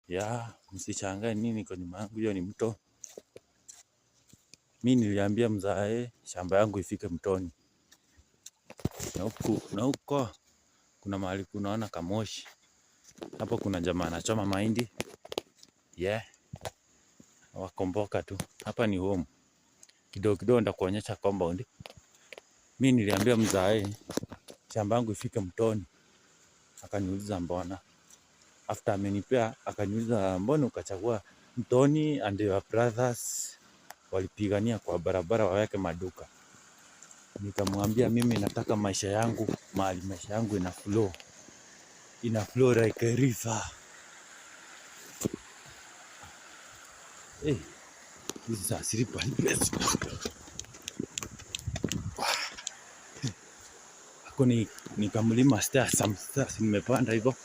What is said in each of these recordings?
Ya, msishangae nini kwa nyuma yangu, hiyo ni mto. Mimi niliambia mzae shamba yangu ifike mtoni. Na huko kuna mahali kunaona kamoshi. Hapo kuna jamaa anachoma mahindi. Yeah. Wakomboka tu. Hapa ni home. Kidogo kidogo nitakuonyesha compound. Mimi niliambia mzae shamba yangu ifike mtoni. Akaniuliza mbona. After amenipea akaniuliza mbona ukachagua mtoni and your brothers walipigania kwa barabara waweke maduka. Nikamwambia mimi nataka maisha yangu mahali maisha yangu ina flow like a river. This is a slippery place. Ako nikamlima stairs, some stairs nimepanda hivyo.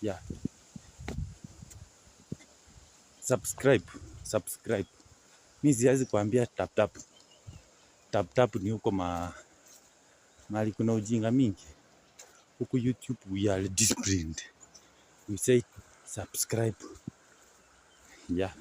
Yeah. Subscribe. Mimi siwezi kuambia tap. Tap ni huko mahali kuna ujinga mingi. Huku YouTube we are disciplined. We say subscribe. Yeah.